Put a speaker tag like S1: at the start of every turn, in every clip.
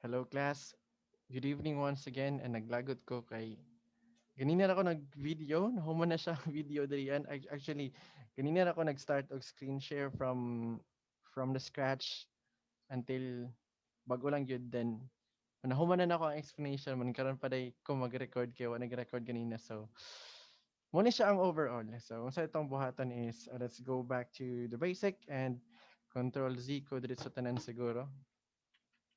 S1: Hello class. Good evening once again and naglagot ko kay ganina na ako nag-video, nahuman na siya ang video diriyan. Actually, ganina na ako nag-start og screen share from the scratch until bago lang yun then nahuman na ako ang explanation man karon pa day ko mag-record kay wa nag-record ganina. So muna siya ang overall. So unsa itong buhatan is let's go back to the basic and control Z ko dito sa tanan siguro.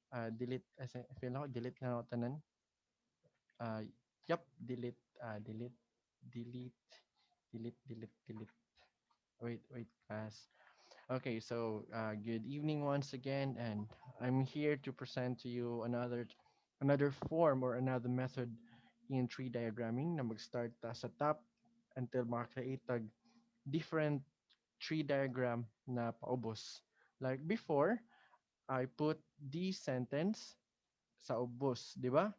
S1: Delete as feel ako delete na ako tanan. Uh, yep, delete, delete. Wait, pass. Okay, so good evening once again, and I'm here to present to you another form or another method in tree diagramming na mag-start ta sa top until makakreate tag different tree diagram na paubos. Like before, I put the sentence sa ubos, di ba?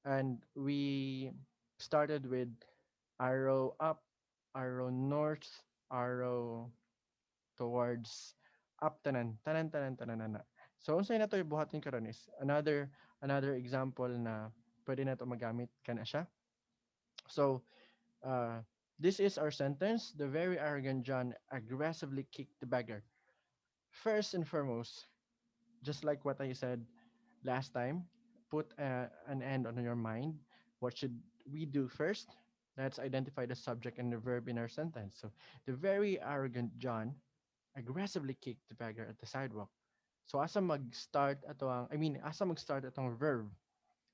S1: And we started with arrow up, arrow north, arrow towards up tanan. So unsay na to ibuhaton karon is another example na pwede na to magamit kana siya. So uh, this is our sentence. The very arrogant John aggressively kicked the beggar. First and foremost, just like what I said last time, put an end on your mind. What should we do first? Let's identify the subject and the verb in our sentence. So, the very arrogant John aggressively kicked the beggar at the sidewalk. So, asa mag-start atong verb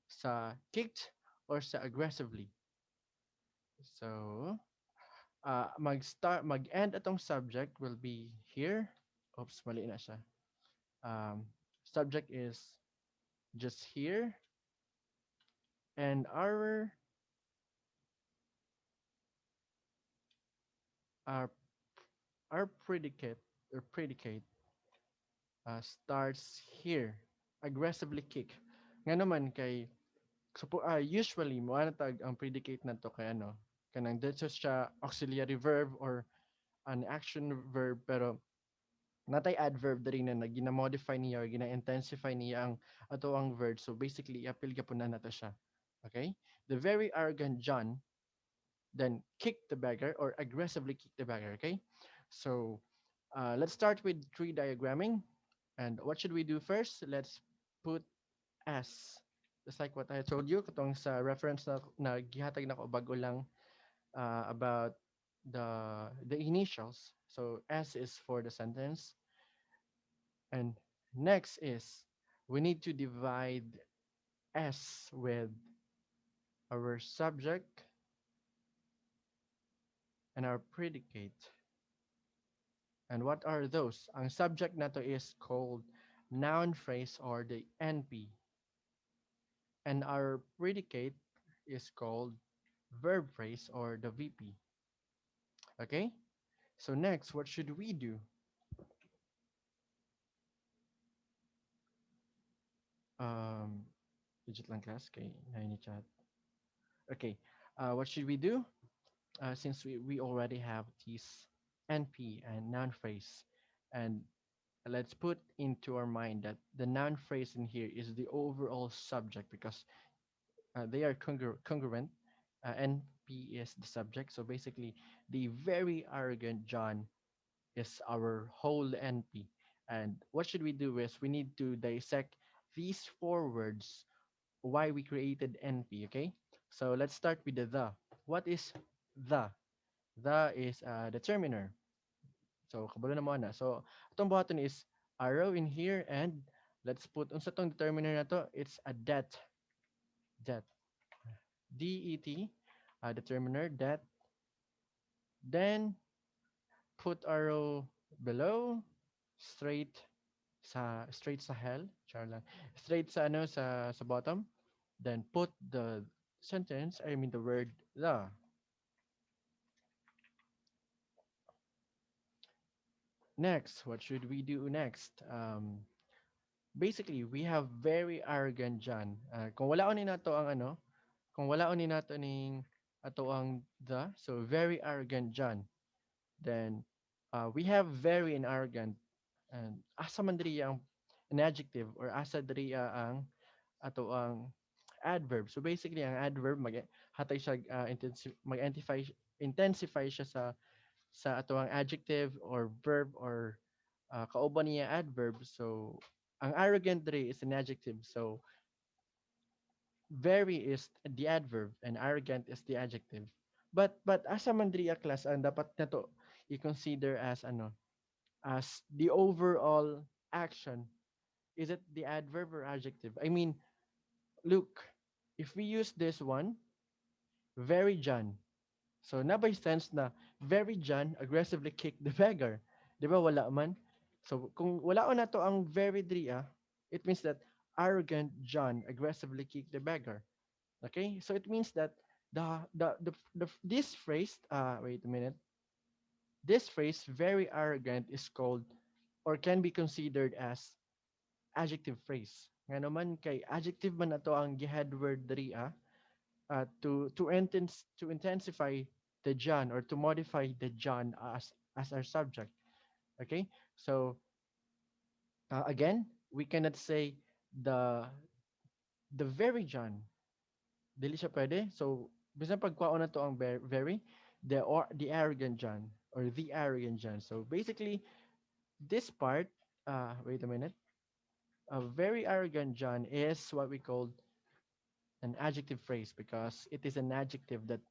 S1: sa kicked or sa aggressively. So, mag-end atong subject will be here. Oops, mali na siya. Um, Subject is just here, and our our predicate starts here, aggressively kick. Nga naman kay usually mo ana tag ang predicate na to kay ano kanang dito siya auxiliary verb or an action verb pero natay adverb diri na gina-modify niya or gina-intensify niya ang ato ang verb. So basically apil gyapon na nato siya. Okay? The very arrogant John then kick the beggar or aggressively kick the beggar. Okay? So let's start with tree diagramming. And what should we do first? Let's put S. Just like what I told you, katong sa reference na gihatag na ko bago lang about the initials. So S is for the sentence. And next is we need to divide S with our subject and our predicate. And what are those? Ang subject na to is called noun phrase or the NP. And our predicate is called verb phrase or the VP. Okay? So next, what should we do? Um, digit lang class kay na chat. Okay. What should we do? Since we already have these NP and noun phrase, and let's put into our mind that the noun phrase in here is the overall subject because they are congruent. NP is the subject. So basically, the very arrogant John is our whole NP. And what should we do is we need to dissect these four words, why we created NP, okay? So let's start with the. What is the? The is a determiner. So kabalo na mo na. So itong buhaton is arrow in here and let's put unsa tong determiner na to? It's a det. Det. Det determiner that. Then put arrow below straight sa hell, char lang. Straight sa ano sa bottom. Then put the sentence, I mean the word the. Next, what should we do next? Basically, we have very arrogant John. Kung wala ni nato ang ano, kung wala ni nato ning ato ang the, so very arrogant John. Then we have very and arrogant. And asa man diri ang an adjective or asa diri ang ato ang adverb. So basically ang adverb hatay siya intensify siya sa ato ang adjective or verb or kauban niya adverb. So ang arrogant dre is an adjective. So very is the adverb and arrogant is the adjective. But asa man diri a class ang dapat nato i-consider as ano as the overall action. Is it the adverb or adjective? I mean, look, if we use this one, very John. So na by sense na very John aggressively kicked the beggar. 'Di ba wala man? So kung wala na to ang very dria, it means that arrogant John aggressively kicked the beggar. Okay? So it means that this phrase, wait a minute. This phrase, very arrogant, is called or can be considered as adjective phrase. Nga naman kay adjective man na to ang gihad word diri to intensify the John or to modify the John as our subject. Okay? So again, we cannot say the the very John. Dili siya pwede. So bisan pagkwaon na to ang very the arrogant John or the arrogant John. So basically this part wait a minute. A very arrogant John is what we call an adjective phrase because it is an adjective that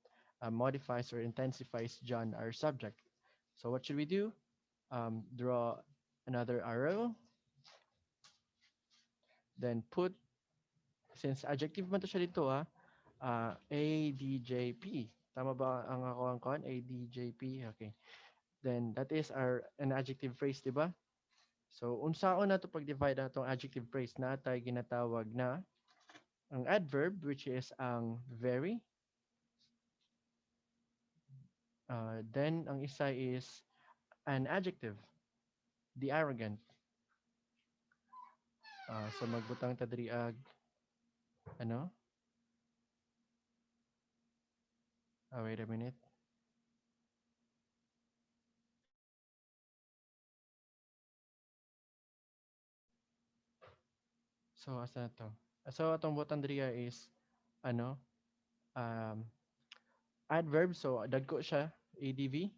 S1: modifies or intensifies John, our subject. So what should we do? Draw another arrow, then put, since adjective man to siya dito ADJP. Tama ba ang ako ang kon? ADJP. Okay. Then that is an adjective phrase, di ba? So unsaon na to pag-divide na itong adjective phrase na tayo ginatawag na ang adverb which is ang very. Then ang isa is an adjective, the arrogant. So magbutang ta diri ano? Wait a minute. So asa na to? So atong butang diri is ano? Um, adverb, so dagko siya, adv.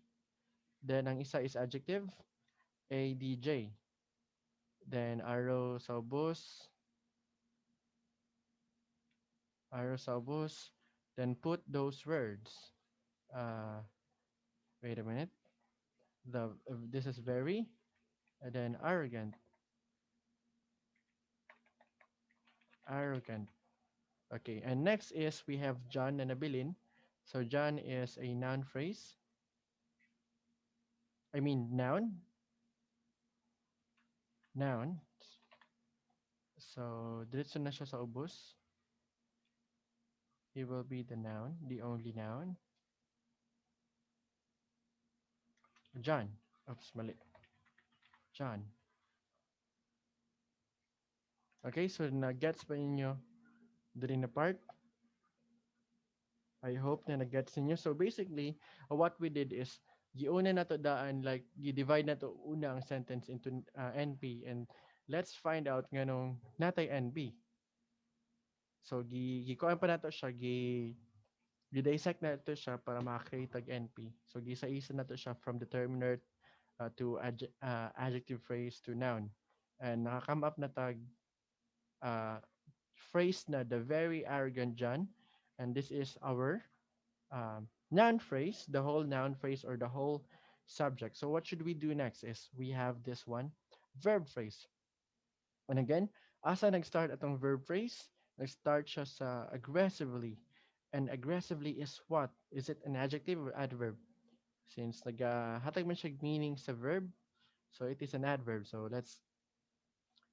S1: Then ang isa is adjective, adj. Then arrow sa bus. Then put those words. Uh, wait a minute. This is very, and then arrogant, arrogant. Okay, and next is we have John and Abilin. So John is a noun phrase. I mean noun, noun. So diretso na siya sa ubos. He will be the noun, the only noun. John. Oops, mali. John. Okay, so na-gets ba ninyo diri na part? I hope na nag-gets ninyo. So basically, what we did is giuna na to daan like gi-divide na to una ang sentence into NP and let's find out nganong natay NP. So gi-kuan pa nato siya gi-dissect na to siya para maka-create tag NP. So gisa-isa na to siya from determiner to adjective phrase to noun. And naka-come up na tag uh, phrase na the very arrogant John. And this is our noun phrase, the whole noun phrase or the whole subject. So what should we do next is we have this one, verb phrase. And again, asa nag-start atong verb phrase? Nag-start siya sa aggressively. And aggressively is what? Is it an adjective or adverb? Since nag-hatag man siya meaning sa verb, so it is an adverb. So let's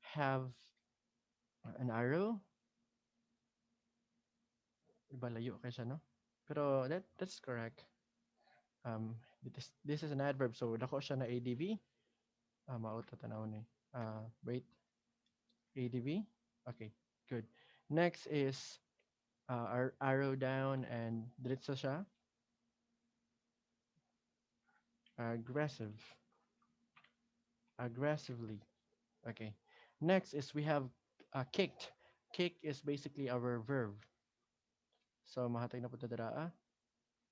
S1: have an arrow. Iba layo kay siya, no? Pero that's correct. This is an adverb. So dako siya na ADV. Mauta tanaw ni. Wait. ADV. Okay, good. Next is our arrow down and diretso siya. Aggressive. Aggressively. Okay. Next is we have kicked. kick is basically our verb. So mahatag na po ta dira,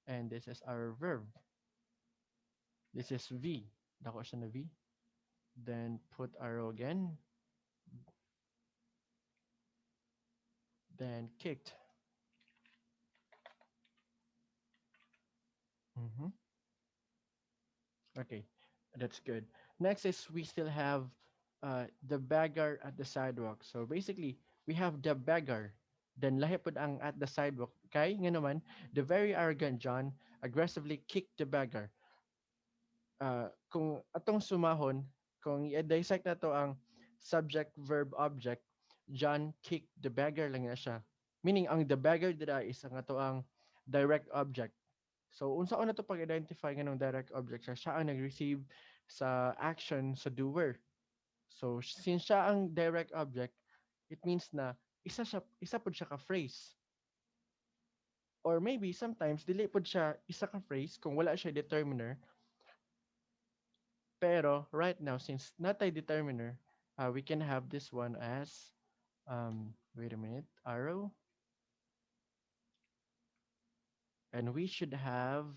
S1: and this is our verb. This is V. Dako siya na V. Then put arrow again. Then kicked. Hmm. Okay, that's good. Next is we still have the beggar at the sidewalk. So basically, we have the beggar. Then lahi pud ang at the sidewalk. Kay nga naman, the very arrogant John aggressively kicked the beggar. Kung atong sumahon, kung i-dissect na to ang subject, verb, object, John kicked the beggar lang na siya. Meaning, ang the beggar dira is ang ato ang direct object. So, unsa na to pag-identify nga ng direct object siya, siya ang nag-receive sa action sa doer. So, since siya ang direct object, it means na isa pod siya ka phrase. Or maybe sometimes dili pod siya isa ka phrase kung wala siya determiner. Pero right now, since not a determiner, we can have this one as, wait a minute, arrow. And we should have,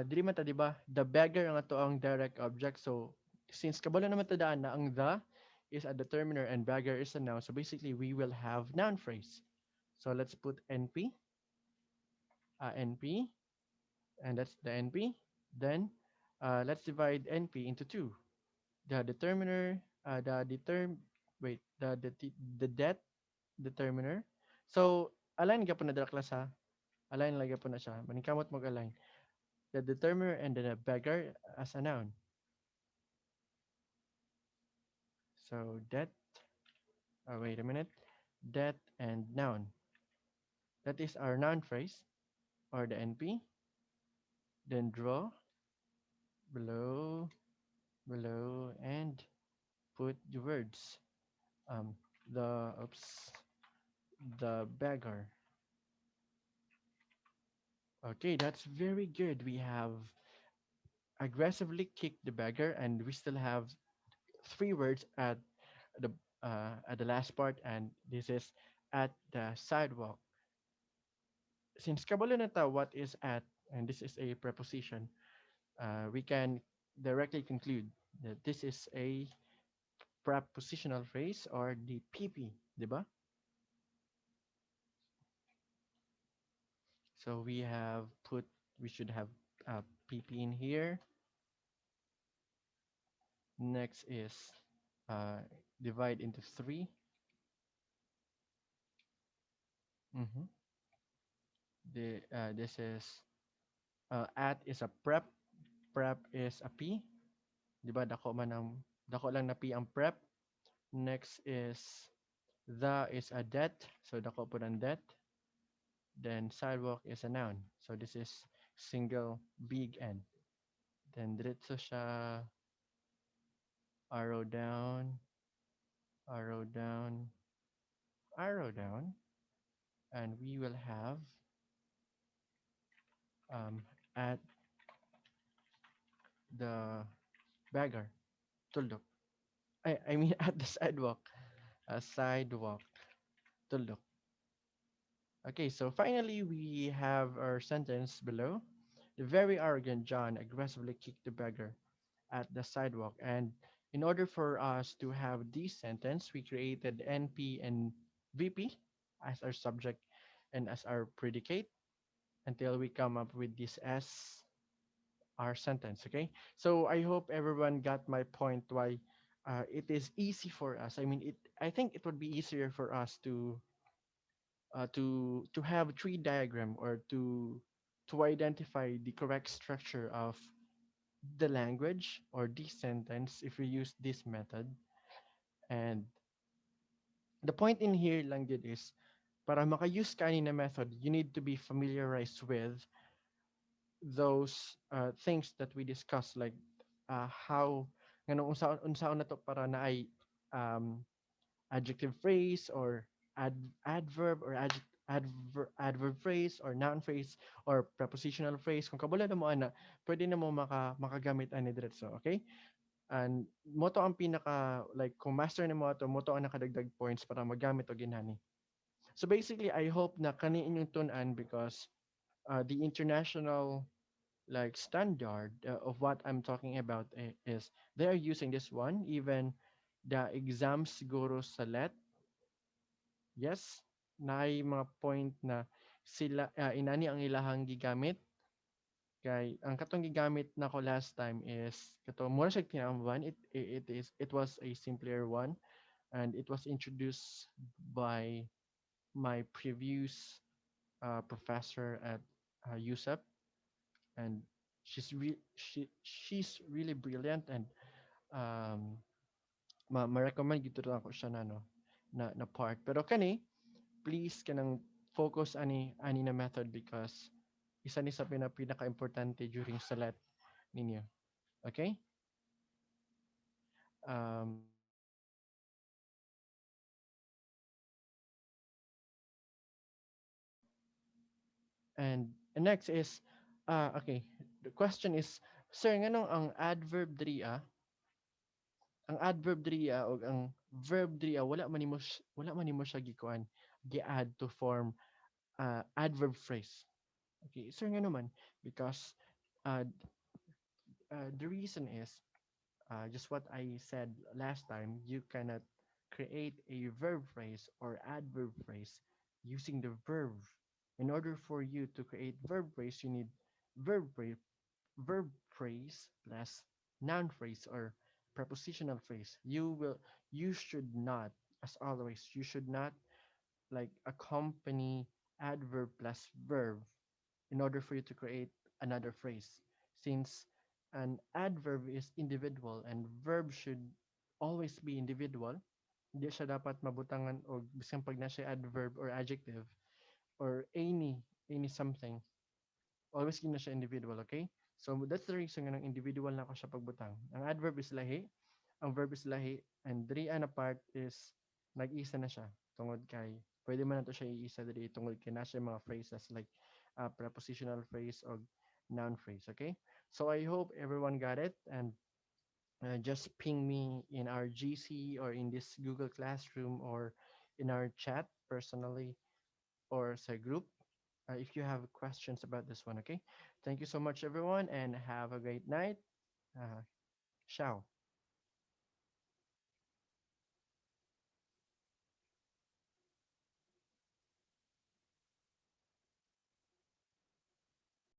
S1: dili man ta, di ba? The beggar ang ato ang direct object. So, since kabalo naman ta daan na ang the is a determiner and beggar is a noun. So basically, we will have noun phrase. So let's put NP, NP, and that's the NP. Then, let's divide NP into two. The determiner, the det determiner. So, align ka po na dala class ha. Align lagi po na siya. Maningkamot mag-align. The determiner and the beggar as a noun. So, that, wait a minute. That and noun. That is our noun phrase or the NP. Then draw below, below, and put the words. Um, oops, the beggar. Okay, that's very good. We have aggressively kicked the beggar, and we still have three words the at the last part, and this is at the sidewalk. Since kabalo na ta what is at, and this is a preposition, we can directly conclude that this is a prepositional phrase or the PP, di ba? So we should have PP in here. Next is uh, divide into three. Mm-hmm. This is at is a prep. Prep is a P. Di ba? Dako lang na P ang prep. Next is the is a det. So dako po ng det. Then sidewalk is a noun. So this is single big N. Then diretso siya, arrow down, arrow down, arrow down. And we will have at the beggar. Tuldok. I mean at the sidewalk. A sidewalk. Tuldok. Okay, so finally we have our sentence below. The very arrogant John aggressively kicked the beggar at the sidewalk. And in order for us to have this sentence, we created NP and VP as our subject and as our predicate until we come up with this as our sentence. Okay, so I hope everyone got my point why it is easy for us. I mean, I think it would be easier for us to have tree diagram or to identify the correct structure of the language or the sentence if we use this method. And the point in here lang din is para maka-use ka ni na method, you need to be familiarized with those things that we discussed, like how ngano unsaon na to para na ay um, adjective phrase or adverb or adverb phrase or noun phrase or prepositional phrase. Kung kabalo na mo ana, pwede na mo makagamit ani diretso, okay? And mo to ang pinaka, like kung master na mo to, mo to ang nakadagdag points para magamit og ginani. So basically, I hope na kani inyong tunan because the international like standard of what I'm talking about is they are using this one. Even the exams siguro sa let, yes, na mga point na sila inani ang ilahang gigamit kay ang katong gigamit nako last time is kato more siya tinamban it was a simpler one and it was introduced by my previous professor at USAP, and she's really brilliant and um ma-recommend gito na ako siya na no na part pero kani please kanang focus ani na method because isa ni sa pinaka-importante during salat ninyo. Okay? And next is okay, the question is sir nganong ang adverb diri ang adverb diri o ang verb diri wala man nimo siya gikuan gi-add to form adverb phrase. Okay, sir nga naman because uh, the reason is just what I said last time, you cannot create a verb phrase or adverb phrase using the verb. In order for you to create verb phrase, you need verb phrase, verb phrase plus noun phrase or prepositional phrase. You should not, as always, you should not like accompany adverb plus verb in order for you to create another phrase. Since an adverb is individual and verb should always be individual, hindi siya dapat mabutangan o bisan pag na siya adverb or adjective or any something, always gina siya individual, okay? So that's the reason nga ng individual na ako siya pagbutang. Ang adverb is lahi, ang verb is lahi, and diri na part is nag-isa na siya tungod kay pwede man nato siya iisa diri tungod kay na siya mga phrases like prepositional phrase or noun phrase, okay? So I hope everyone got it and just ping me in our GC or in this Google Classroom or in our chat personally or sa group if you have questions about this one, okay? Thank you so much, everyone, and have a great night. Uh, ciao.